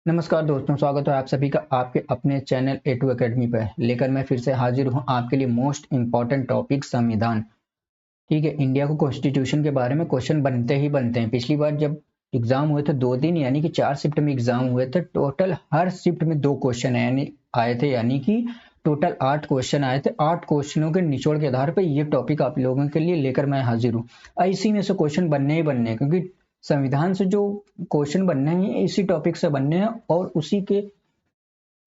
नमस्कार दोस्तों, स्वागत है आप सभी का आपके अपने चैनल A2 एकेडमी पर। लेकर मैं फिर से हाजिर हूं आपके लिए मोस्ट इम्पॉर्टेंट टॉपिक संविधान। ठीक है, इंडिया को कॉन्स्टिट्यूशन के बारे में क्वेश्चन बनते ही बनते हैं। पिछली बार जब एग्जाम हुए थे 2 दिन यानी कि 4 शिफ्ट में एग्जाम हुए थे। टोटल हर शिफ्ट में 2 क्वेश्चन आए थे, यानी कि टोटल 8 क्वेश्चन आए थे। 8 क्वेश्चनों के निचोड़ के आधार पर ये टॉपिक आप लोगों के लिए लेकर मैं हाजिर हूँ। इसी में से क्वेश्चन बनने ही बनने हैं, क्योंकि संविधान से जो क्वेश्चन बनने हैं इसी टॉपिक से बनने हैं और उसी के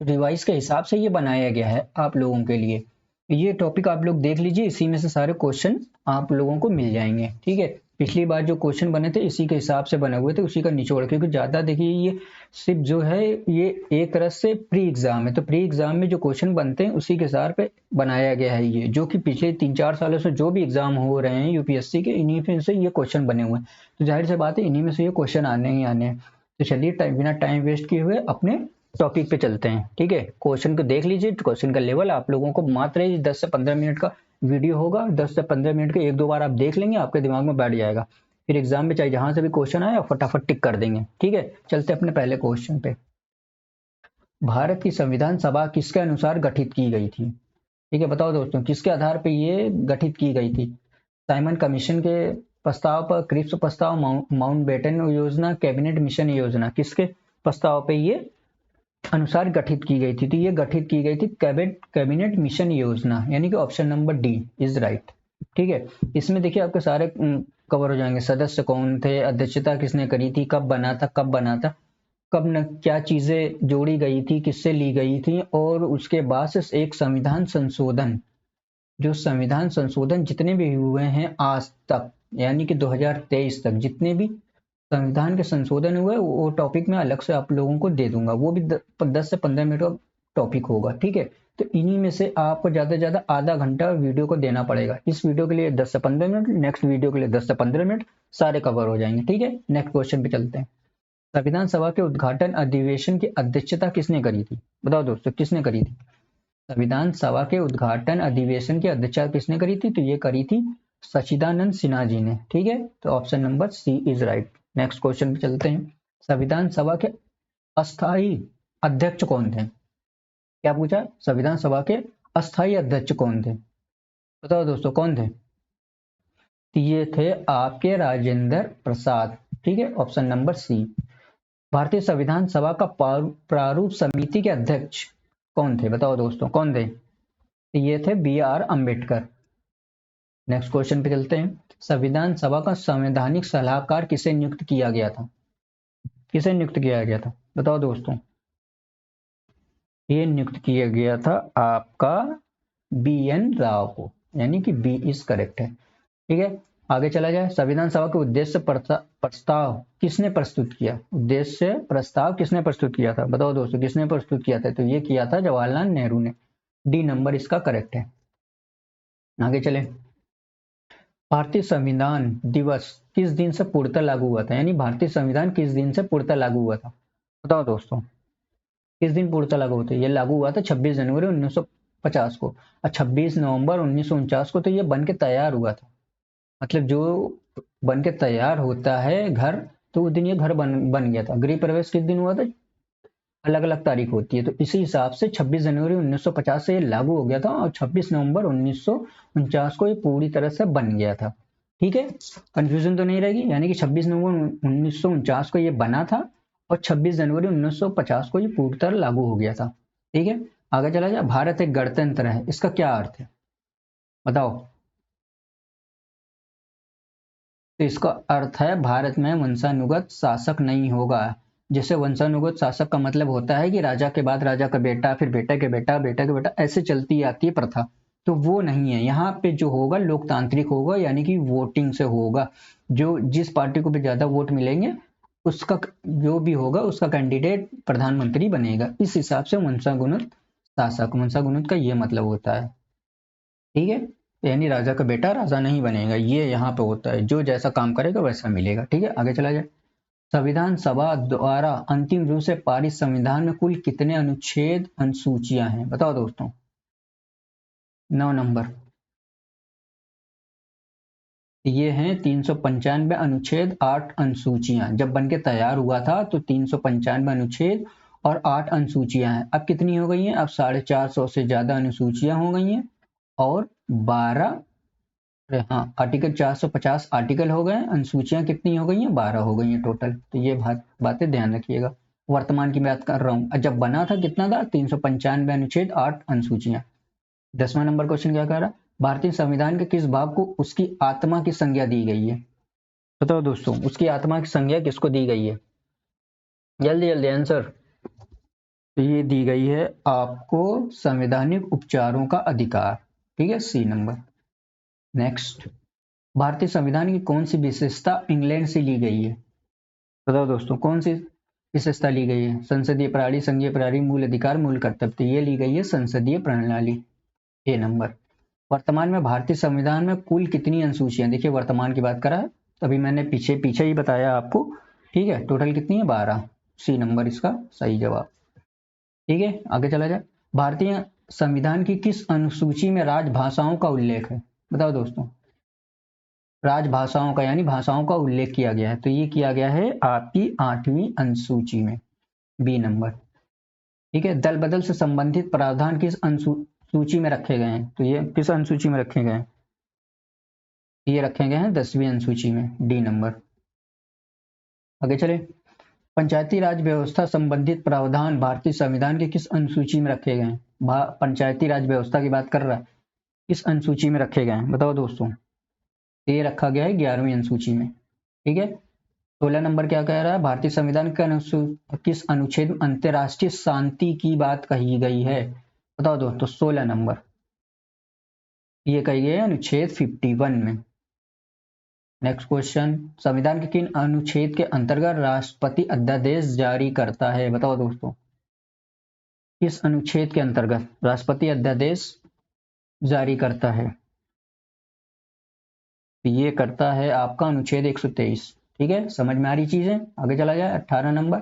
रिवाइज के हिसाब से ये बनाया गया है आप लोगों के लिए। ये टॉपिक आप लोग देख लीजिए, इसी में से सारे क्वेश्चन आप लोगों को मिल जाएंगे। ठीक है, पिछली बार जो क्वेश्चन बने थे इसी के हिसाब से बने हुए थे, उसी का निचोड़। क्योंकि ज्यादा देखिए ये सिर्फ जो है ये एक तरह से प्री एग्जाम है, तो प्री एग्जाम में जो क्वेश्चन बनते हैं उसी के हिसाब पे बनाया गया है ये, जो कि पिछले 3-4 सालों से जो भी एग्जाम हो रहे हैं यूपीएससी के, इन्हीं में से ये क्वेश्चन बने हुए हैं। तो जाहिर सी बात है इन्हीं में से ये क्वेश्चन आने ही आने हैं। तो चलिए बिना टाइम वेस्ट किए हुए अपने टॉपिक पे चलते हैं। ठीक है, क्वेश्चन को देख लीजिए। क्वेश्चन का लेवल आप लोगों को मात्र 10 से 15 मिनट का वीडियो होगा। 10 से 15 मिनट के 1-2 बार आप देख लेंगे, आपके दिमाग में बैठ जाएगा। फिर एग्जाम में चाहे जहां से भी क्वेश्चन आए फटाफट टिक कर देंगे। ठीक है, चलते अपने पहले क्वेश्चन पे। भारत की संविधान सभा किसके अनुसार गठित की गई थी? ठीक है, बताओ दोस्तों, किसके आधार पर ये गठित की गई थी? साइमन कमीशन के प्रस्ताव पर, क्रिप्स प्रस्ताव, माउंटबेटन योजना, कैबिनेट मिशन योजना, किसके प्रस्ताव पे ये अनुसार गठित की गई थी? तो ये गठित की गई थी कैबिनेट मिशन योजना, यानी कि option number D is right. ठीक है, इसमें देखिए आपके सारे कवर हो जाएंगे। सदस्य कौन थे, अध्यक्षता किसने करी थी, कब बना था, कब न क्या चीजें जोड़ी गई थी, किससे ली गई थी, और उसके बाद से एक संविधान संशोधन, जो संविधान संशोधन जितने भी हुए हैं आज तक, यानी कि 2023 तक जितने भी संविधान के संशोधन हुए वो टॉपिक मैं अलग से आप लोगों को दे दूंगा। वो भी 10 से 15 मिनट का टॉपिक होगा। ठीक है, तो इन्हीं में से आपको ज्यादा से ज्यादा आधा घंटा वीडियो को देना पड़ेगा। इस वीडियो के लिए 10 से 15 मिनट, नेक्स्ट वीडियो के लिए 10 से 15 मिनट, सारे कवर हो जाएंगे। ठीक है, नेक्स्ट क्वेश्चन पे चलते हैं। संविधान सभा के उद्घाटन अधिवेशन की अध्यक्षता किसने करी थी? बताओ दोस्तों, किसने करी थी? संविधान सभा के उद्घाटन अधिवेशन की अध्यक्षता किसने करी थी? तो ये करी थी सच्चिदानंद सिन्हा जी ने। ठीक है, तो option number C is right. Next question पे चलते हैं। संविधान सभा के अस्थाई अध्यक्ष कौन थे? क्या पूछा? संविधान सभा के अस्थाई अध्यक्ष कौन थे? बताओ दोस्तों, कौन थे? तो ये थे आपके राजेंद्र प्रसाद। ठीक है, ऑप्शन नंबर सी। भारतीय संविधान सभा का प्रारूप समिति के अध्यक्ष कौन थे? बताओ दोस्तों, कौन थे? तो ये थे B.R. अम्बेडकर। नेक्स्ट क्वेश्चन पे चलते हैं। संविधान सभा का संवैधानिक सलाहकार किसे नियुक्त किया गया था? किसे नियुक्त किया गया था? बताओ दोस्तों। ये नियुक्त किया गया था आपका B.N. राव को, यानी कि बी इज करेक्ट है। ठीक है, आगे चला जाए। संविधान सभा के उद्देश्य प्रस्ताव किसने प्रस्तुत किया? उद्देश्य प्रस्ताव किसने प्रस्तुत किया था? बताओ दोस्तों, किसने प्रस्तुत किया था? तो ये किया था जवाहरलाल नेहरू ने। डी नंबर इसका करेक्ट है। आगे चले। भारतीय संविधान दिवस किस दिन से पूर्णतः लागू हुआ था? यानी भारतीय संविधान किस दिन से पूर्णतः लागू हुआ था? बताओ दोस्तों, किस दिन पूर्णतः लागू हुआ था? ये लागू हुआ था 26 जनवरी 1950 को, और 26 नवंबर 1949 को तो ये बन के तैयार हुआ था। मतलब जो बन के तैयार होता है घर, तो उस दिन ये घर बन गया था। गृह प्रवेश किस दिन हुआ था? अलग अलग तारीख होती है, तो इसी हिसाब से 26 जनवरी 1950 से ये लागू हो गया था, और 26 नवंबर 1949 को ये पूरी तरह से बन गया था। ठीक है, कंफ्यूजन तो नहीं रहेगी। यानी कि 26 नवंबर 1949 को ये बना था, और 26 जनवरी 1950 को ये पूरी तरह लागू हो गया था। ठीक है, आगे चला जाए। भारत एक गणतंत्र है, इसका क्या अर्थ है? बताओ। तो इसका अर्थ है भारत में वंशानुगत शासक नहीं होगा। जैसे वंशानुगत शासक का मतलब होता है कि राजा के बाद राजा का बेटा, फिर बेटा के बेटा, बेटा के बेटा, ऐसे चलती आती है प्रथा। तो वो नहीं है यहाँ पे। जो होगा लोकतांत्रिक होगा, यानी कि वोटिंग से होगा। जो जिस पार्टी को भी ज्यादा वोट मिलेंगे उसका जो भी होगा उसका कैंडिडेट प्रधानमंत्री बनेगा। इस हिसाब से वंशानुगत शासक, वंशानुगत का ये मतलब होता है। ठीक है, यानी राजा का बेटा राजा नहीं बनेगा, ये यहाँ पे होता है। जो जैसा काम करेगा वैसा मिलेगा। ठीक है, आगे चला जाए। संविधान सभा द्वारा अंतिम रूप से पारित संविधान में कुल कितने अनुच्छेद अनुसूचियां हैं? बताओ दोस्तों। 9 नंबर। ये हैं 395 अनुच्छेद, 8 अनुसूचियां। जब बन के तैयार हुआ था तो 395 अनुच्छेद और 8 अनुसूचियां हैं। अब कितनी हो गई हैं? अब 450 से ज़्यादा अनुसूचियां हो गई हैं और 12 हाँ आर्टिकल 450 आर्टिकल हो गए, अनुसूचियां कितनी हो गई हैं? 12 हो गई हैं टोटल। तो ये बातें ध्यान रखिएगा। वर्तमान की बात कर रहा हूँ, जब बना था कितना था? 395 अनुच्छेद 8 अनुसूचियां। 10वां नंबर क्वेश्चन क्या कह रहा है? भारतीय संविधान के किस भाग को उसकी आत्मा की संज्ञा दी गई है? बताओ दोस्तों, उसकी आत्मा की संज्ञा किसको दी गई है? जल्दी जल्दी आंसर। तो ये दी गई है आपको संवैधानिक उपचारों का अधिकार। ठीक है, सी नंबर। नेक्स्ट, भारतीय संविधान की कौन सी विशेषता इंग्लैंड से ली गई है? बताओ दोस्तों, कौन सी विशेषता ली गई है? संसदीय प्रणाली, संघीय प्रणाली, मूल अधिकार, मूल कर्तव्य। तो ये ली गई है संसदीय प्रणाली, ए नंबर। वर्तमान में भारतीय संविधान में कुल कितनी अनुसूचियां? देखिए वर्तमान की बात करा है, तभी मैंने पीछे पीछे ही बताया आपको। ठीक है, टोटल कितनी है? 12। सी नंबर इसका सही जवाब। ठीक है, आगे चला जाए। भारतीय संविधान की किस अनुसूची में राजभाषाओं का उल्लेख है? बताओ दोस्तों, राजभाषाओं का यानी भाषाओं का उल्लेख किया गया है। तो ये किया गया है आपकी 8वीं अनुसूची में, बी नंबर। ठीक है, दल बदल से संबंधित प्रावधान किस अनुसूची में रखे गए हैं? तो ये किस अनुसूची में रखे गए हैं? ये रखे गए हैं 10वीं अनुसूची में, डी नंबर। आगे चले। पंचायती राज व्यवस्था संबंधित प्रावधान भारतीय संविधान के किस अनुसूची में रखे गए हैं? पंचायती राज व्यवस्था की बात कर रहा है, किस अनुसूची में रखे गए हैं? बताओ दोस्तों। ये रखा गया है 11वीं अनुसूची में। ठीक है, 16 नंबर क्या कह रहा है? भारतीय संविधान के किस अनुच्छेद में अंतर्राष्ट्रीय शांति की बात कही गई है? बताओ दोस्तों, 16 नंबर। ये कही गई है अनुच्छेद 51 में। नेक्स्ट क्वेश्चन, संविधान के किन अनुच्छेद के अंतर्गत राष्ट्रपति अध्यादेश जारी करता है? बताओ दोस्तों, किस अनुच्छेद के अंतर्गत राष्ट्रपति अध्यादेश जारी करता है? ये करता है आपका अनुच्छेद 123। ठीक है, समझ में आ रही चीजें? आगे चला जाए। 18 नंबर,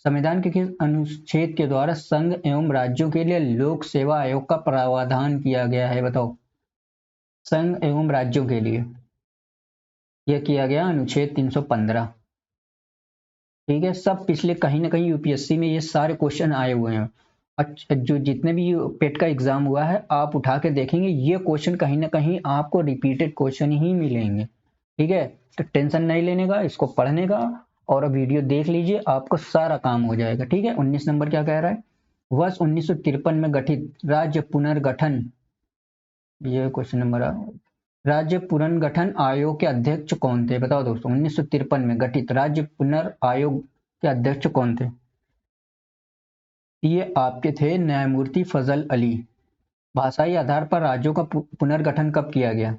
संविधान के किस अनुच्छेद के द्वारा संघ एवं राज्यों के लिए लोक सेवा आयोग का प्रावधान किया गया है? बताओ, संघ एवं राज्यों के लिए यह किया गया अनुच्छेद 315। ठीक है, सब पिछले कहीं ना कहीं यूपीएससी में ये सारे क्वेश्चन आए हुए हैं। अच्छा, जो जितने भी पेट का एग्जाम हुआ है आप उठा के देखेंगे, ये क्वेश्चन कहीं ना कहीं आपको रिपीटेड क्वेश्चन ही मिलेंगे। ठीक है, तो टेंशन नहीं लेने का, इसको पढ़ने का और वीडियो देख लीजिए, आपको सारा काम हो जाएगा। ठीक है, 19 नंबर क्या कह रहा है? वर्ष 1953 में गठित राज्य पुनर्गठन, ये क्वेश्चन नंबर राज्य पुनर्गठन आयोग के अध्यक्ष कौन थे? बताओ दोस्तों, 1953 में गठित राज्य आयोग के अध्यक्ष कौन थे? ये आपके थे न्यायमूर्ति फजल अली। भाषाई आधार पर राज्यों का पुनर्गठन कब किया गया?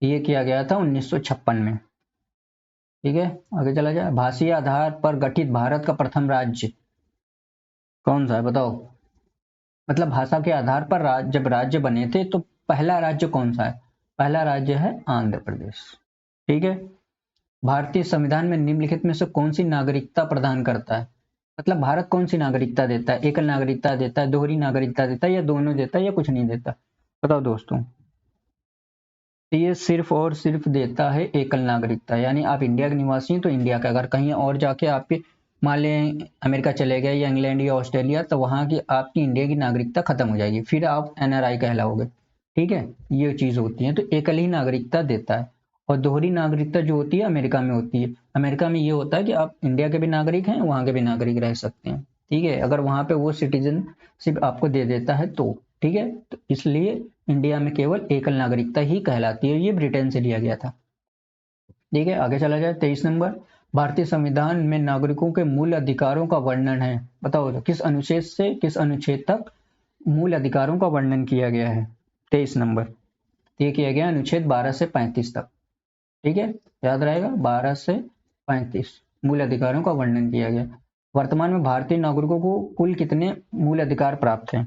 ये किया गया था 1956 में। ठीक है, आगे चला जाए। भाषीय आधार पर गठित भारत का प्रथम राज्य कौन सा है? बताओ, मतलब भाषा के आधार पर जब राज्य बने थे तो पहला राज्य कौन सा है? पहला राज्य है आंध्र प्रदेश। ठीक है, भारतीय संविधान में निम्नलिखित में से कौन सी नागरिकता प्रदान करता है? मतलब भारत कौन सी नागरिकता देता है? एकल नागरिकता देता है, दोहरी नागरिकता देता है, या दोनों देता है, या कुछ नहीं देता? बताओ दोस्तों। तो ये सिर्फ और सिर्फ देता है एकल नागरिकता, यानी आप इंडिया के निवासी हैं तो इंडिया का, अगर कहीं और जाके आपके मान लें अमेरिका चले गए या इंग्लैंड या ऑस्ट्रेलिया, तो वहाँ की आपकी इंडिया की नागरिकता खत्म हो जाएगी, फिर आप एनआरआई कहलाओगे। ठीक है, ये चीज़ होती है। तो एकल ही नागरिकता देता है। और दोहरी नागरिकता जो होती है अमेरिका में होती है। अमेरिका में ये होता है कि आप इंडिया के भी नागरिक हैं, वहाँ के भी नागरिक रह सकते हैं। ठीक है, अगर वहाँ पे वो सिटीजनशिप आपको दे देता है तो। ठीक है, तो इसलिए इंडिया में केवल एकल नागरिकता ही कहलाती है। ये ब्रिटेन से लिया गया था। ठीक है, आगे चला जाए। 23 नंबर, भारतीय संविधान में नागरिकों के मूल अधिकारों का वर्णन है। बताओ किस अनुच्छेद से किस अनुच्छेद तक मूल अधिकारों का वर्णन किया गया है? 23 नंबर ये किया गया अनुच्छेद 12 से 35 तक। ठीक है, याद रहेगा, 12 से 35 मूल अधिकारों का वर्णन किया गया। वर्तमान में भारतीय नागरिकों को कुल कितने मूल अधिकार प्राप्त हैं?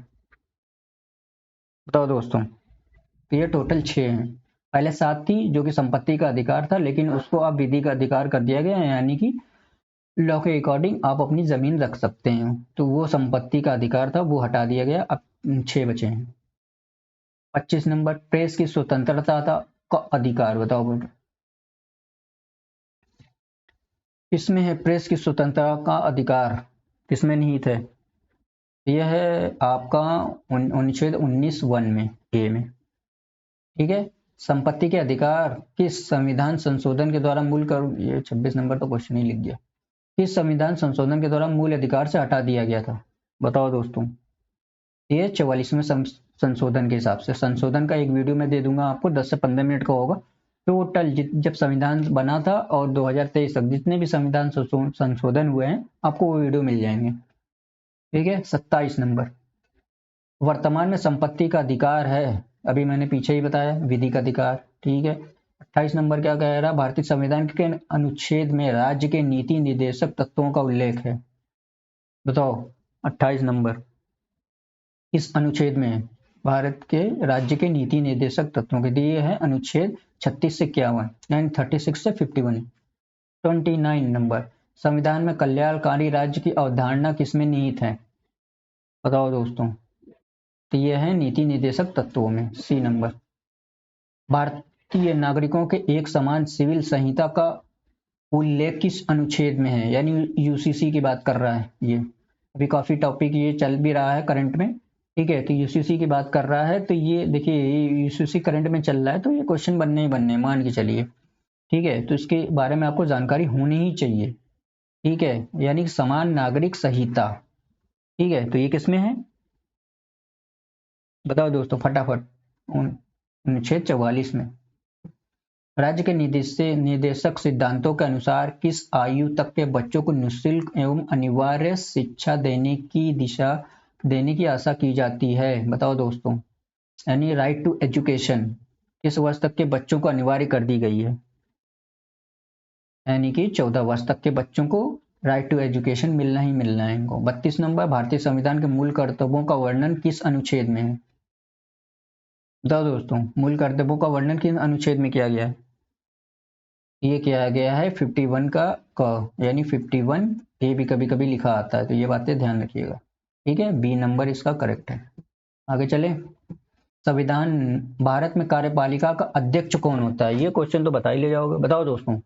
बताओ दोस्तों। तो ये टोटल 6 हैं। पहले 7 थी जो कि संपत्ति का अधिकार था, लेकिन उसको अब विधि का अधिकार कर दिया गया है, यानी कि लॉ के अकॉर्डिंग आप अपनी जमीन रख सकते हैं। तो वो संपत्ति का अधिकार था, वो हटा दिया गया, अब 6 बचे हैं। 25 नंबर, प्रेस की स्वतंत्रता का अधिकार। बताओ किसमें है प्रेस की स्वतंत्रता का अधिकार, किसमें निहित है? यह है आपका अनुच्छेद 19(1) में, ए में। ठीक है। संपत्ति के अधिकार किस संविधान संशोधन के द्वारा मूल कर, ये 26 नंबर तो क्वेश्चन ही लिख गया। किस संविधान संशोधन के द्वारा मूल अधिकार से हटा दिया गया था? बताओ दोस्तों। ये 44वें संशोधन के हिसाब से। संशोधन का एक वीडियो मैं दे दूंगा आपको, 10 से 15 मिनट का होगा। टोटल जब संविधान बना था और 2023 तक जितने भी संविधान संशोधन हुए हैं आपको वो वीडियो मिल जाएंगे। ठीक है। 27 नंबर, वर्तमान में संपत्ति का अधिकार है, अभी मैंने पीछे ही बताया, विधिक अधिकार। ठीक है। 28 नंबर क्या कह रहा है? भारतीय संविधान के अनुच्छेद में राज्य के नीति निर्देशक तत्वों का उल्लेख है। बताओ 28 नंबर इस अनुच्छेद में है? भारत के राज्य के नीति निर्देशक तत्वों के दिए है अनुच्छेद 36 से 51, यानी 36 से 51। 29 नंबर, संविधान में कल्याणकारी राज्य की अवधारणा किसमें निहित है? बताओ दोस्तों। तो ये है नीति निर्देशक तत्वों में, सी नंबर। भारतीय नागरिकों के एक समान सिविल संहिता का उल्लेख किस अनुच्छेद में है? यानी यूसीसी की बात कर रहा है ये। अभी काफी टॉपिक ये चल भी रहा है करंट में। ठीक है। तो यूसीसी की बात कर रहा है, तो ये देखिए यूसीसी करंट में चल रहा है, तो ये क्वेश्चन बनने ही बनने, मान के चलिए। ठीक है। तो इसके बारे में आपको जानकारी होनी ही चाहिए। ठीक है। यानी समान नागरिक संहिता। ठीक है। तो ये किसमें है? बताओ दोस्तों फटाफट। अनुच्छेद 44 में। राज्य के निर्देशक सिद्धांतों के अनुसार किस आयु तक के बच्चों को निःशुल्क एवं अनिवार्य शिक्षा देने की आशा की जाती है? बताओ दोस्तों। यानी राइट टू एजुकेशन किस वर्ष तक के बच्चों को अनिवार्य कर दी गई है? यानी कि 14 वर्ष तक के बच्चों को राइट टू एजुकेशन मिलना ही मिलना है इनको। 32 नंबर, भारतीय संविधान के मूल कर्तव्यों का वर्णन किस अनुच्छेद में है? बताओ दोस्तों, मूल कर्तव्यों का वर्णन किस अनुच्छेद में किया गया है? ये किया गया है 51 का यानी 51 ए भी कभी कभी लिखा आता है, तो ये बातें ध्यान रखिएगा। ठीक है। बी नंबर इसका करेक्ट है। आगे चले। संविधान भारत में कार्यपालिका का अध्यक्ष कौन होता है? ये क्वेश्चन तो बता ही ले जाओगे। बताओ दोस्तों,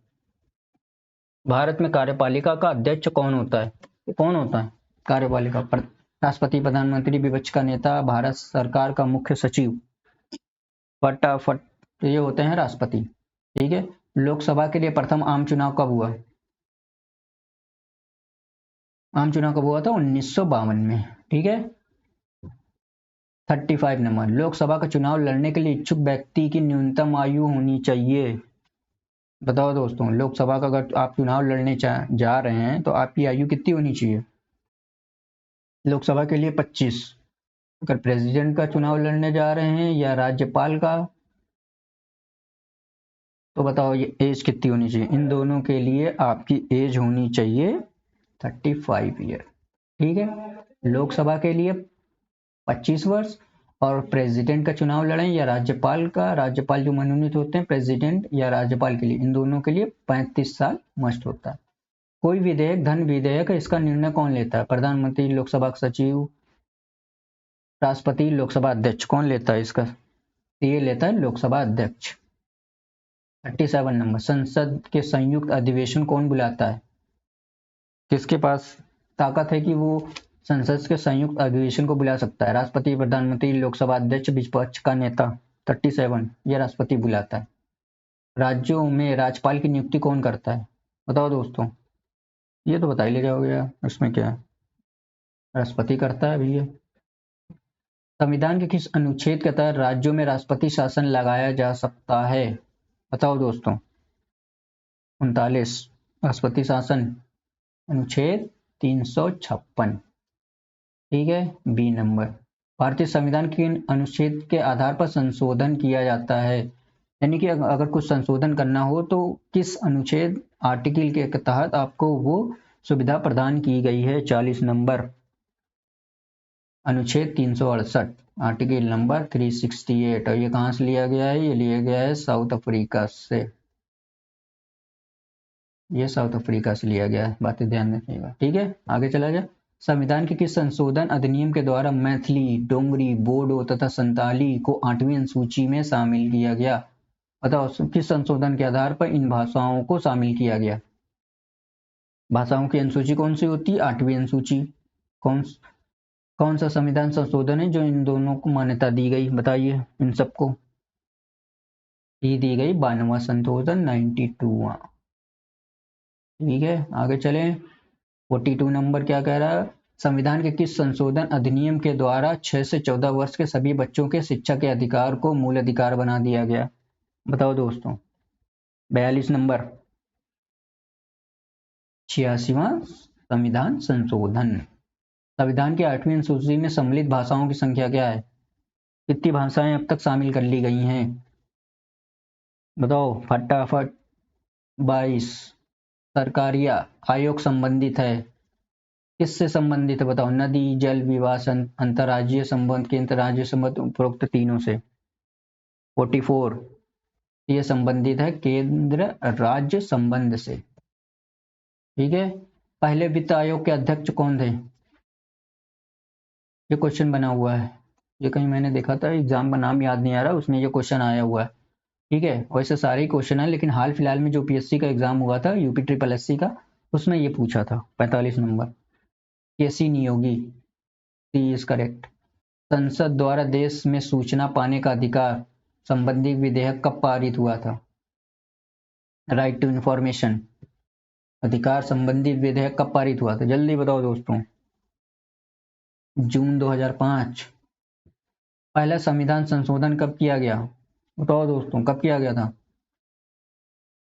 भारत में कार्यपालिका का अध्यक्ष कौन होता है? कौन होता है कार्यपालिका पर? राष्ट्रपति, प्रधानमंत्री, विपक्ष का नेता, भारत सरकार का मुख्य सचिव। फटाफट, ये होते हैं राष्ट्रपति। ठीक है। लोकसभा के लिए प्रथम आम चुनाव कब हुआ? आम चुनाव कब हुआ था? 1952 में। ठीक है। 35 नंबर, लोकसभा का चुनाव लड़ने के लिए इच्छुक व्यक्ति की न्यूनतम आयु होनी चाहिए। बताओ दोस्तों, लोकसभा का अगर आप चुनाव लड़ने जा रहे हैं तो आपकी आयु कितनी होनी चाहिए? लोकसभा के लिए 25। अगर प्रेसिडेंट का चुनाव लड़ने जा रहे हैं या राज्यपाल का, तो बताओ ये एज कितनी होनी चाहिए? इन दोनों के लिए आपकी एज होनी चाहिए 35 ईयर। ठीक है। लोकसभा के लिए 25 वर्ष, और प्रेसिडेंट का चुनाव लड़ें या राज्यपाल का, राज्यपाल जो मनोनीत होते हैं प्रेसिडेंट या राज्यपाल के लिए, इन दोनों के लिए 35 साल मस्ट होता है। कोई विधेयक, धन विधेयक, इसका निर्णय कौन लेता है? प्रधानमंत्री, लोकसभा सचिव, राष्ट्रपति, लोकसभा अध्यक्ष। कौन लेता है इसका? ये लेता है लोकसभा अध्यक्ष। 37 नंबर, संसद के संयुक्त अधिवेशन कौन बुलाता है? किसके पास ताकत है कि वो संसद के संयुक्त अधिवेशन को बुला सकता है? राष्ट्रपति, प्रधानमंत्री, लोकसभा अध्यक्ष, विपक्ष का नेता। 37, ये राष्ट्रपति बुलाता है। राज्यों में राज्यपाल की नियुक्ति कौन करता है? बताओ दोस्तों। ये तो बता ही ले जाओगे यार, इसमें क्या है? राष्ट्रपति करता है भैया। संविधान के किस अनुच्छेद के तहत राज्यों में राष्ट्रपति शासन लगाया जा सकता है? बताओ दोस्तों। 39, राष्ट्रपति शासन, अनुच्छेद 356। ठीक है। बी नंबर, भारतीय संविधान के अनुच्छेद के आधार पर संशोधन किया जाता है? यानी कि अगर कुछ संशोधन करना हो तो किस अनुच्छेद, आर्टिकल के तहत आपको वो सुविधा प्रदान की गई है? 40 नंबर, अनुच्छेद 368, आर्टिकल नंबर 368। और ये कहाँ से लिया गया है? ये लिया गया है साउथ अफ्रीका से। ये साउथ अफ्रीका से लिया गया है, बातें ध्यान रखिएगा। ठीक है। आगे चला जाए। संविधान के किस संशोधन अधिनियम के द्वारा मैथिली, डोगरी, बोडो तथा संताली को 8वीं अनुसूची में शामिल किया गया? बताओ किस संशोधन के आधार पर इन भाषाओं को शामिल किया गया? भाषाओं की अनुसूची कौन सी होती है? 8वीं अनुसूची। कौन कौन सा संविधान संशोधन है जो इन दोनों को मान्यता दी गई? बताइए इन सबको। ये दी गई 92वां संशोधन, 92वां। ठीक है, आगे चले। 42 नंबर क्या कह रहा है? संविधान के किस संशोधन अधिनियम के द्वारा 6 से 14 वर्ष के सभी बच्चों के शिक्षा के अधिकार को मूल अधिकार बना दिया गया? बताओ दोस्तों। 42 नंबर, 86वां संविधान संशोधन। संविधान की 8वीं अनुसूची में सम्मिलित भाषाओं की संख्या क्या है? कितनी भाषाएं अब तक शामिल कर ली गई हैं? बताओ फटाफट। 22। सरकारिया आयोग संबंधित है, किससे संबंधित है? बताओ। नदी, जल, विवाह, अंतर्राज्यीय संबंध, केंद्र राज्य संबंध, उपरोक्त तीनों से। 44। ये संबंधित है केंद्र राज्य संबंध से। ठीक है। पहले वित्त आयोग के अध्यक्ष कौन थे? ये क्वेश्चन बना हुआ है, ये कहीं मैंने देखा था, एग्जाम का नाम याद नहीं आ रहा, उसमें ये क्वेश्चन आया हुआ है। ठीक है, वैसे सारे ही क्वेश्चन है, लेकिन हाल फिलहाल में जो पीएससी का एग्जाम हुआ था, यूपी ट्रिपल एससी का, उसमें ये पूछा था। 45 number, K C Neogy. C is correct. संसद द्वारा देश में सूचना पाने का अधिकार संबंधी विधेयक कब पारित हुआ था? राइट टू इंफॉर्मेशन अधिकार संबंधी विधेयक कब पारित हुआ था? जल्दी बताओ दोस्तों। जून 2005। पहला संविधान संशोधन कब किया गया? बताओ दोस्तों, कब किया गया था?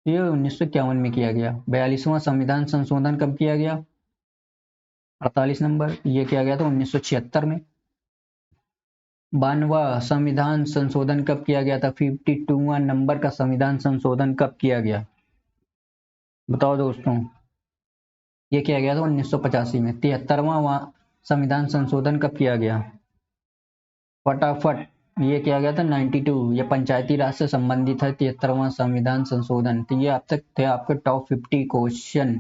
ये 1951 में किया गया। 42वां संविधान संशोधन कब किया गया? 48 नंबर, ये किया गया था 1976 में। 92वां संविधान संशोधन कब किया गया था? 52वां नंबर का संविधान संशोधन कब किया गया? बताओ दोस्तों। ये किया गया था 1985 में। 73वां संविधान संशोधन कब किया गया? फटाफट। ये किया गया था 92। ये पंचायती राज से संबंधित है 73वां संविधान संशोधन। तो ये अब तक थे आपके टॉप 50 क्वेश्चन।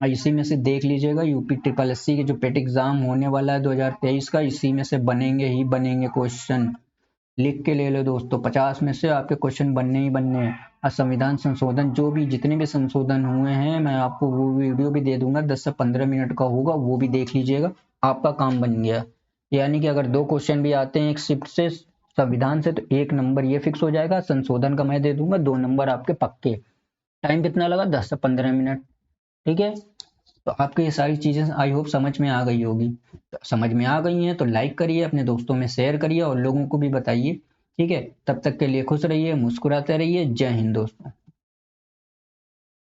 इसी में से देख लीजिएगा, यूपी ट्रिपल एससी के जो पेट एग्जाम होने वाला है 2023 का, इसी में से बनेंगे ही बनेंगे क्वेश्चन। लिख के ले लो दोस्तों, 50 में से आपके क्वेश्चन बनने ही बनने हैं। और संविधान संशोधन जो भी जितने भी संशोधन हुए हैं, मैं आपको वो वीडियो भी दे दूंगा, 10 से 15 मिनट का होगा, वो भी देख लीजिएगा। आपका काम बन गया। यानी कि अगर 2 क्वेश्चन भी आते हैं एक शिफ्ट से संविधान से, तो 1 नंबर ये फिक्स हो जाएगा। संशोधन का मैं दे दूंगा 2 नंबर आपके पक्के। टाइम कितना लगा? 10 से 15 मिनट। ठीक है। तो आपको ये सारी चीजें आई होप समझ में आ गई होगी। तो समझ में आ गई हैं तो लाइक करिए, अपने दोस्तों में शेयर करिए और लोगों को भी बताइए। ठीक है, तब तक के लिए खुश रहिए, मुस्कुराते रहिए। जय हिंद दोस्तों।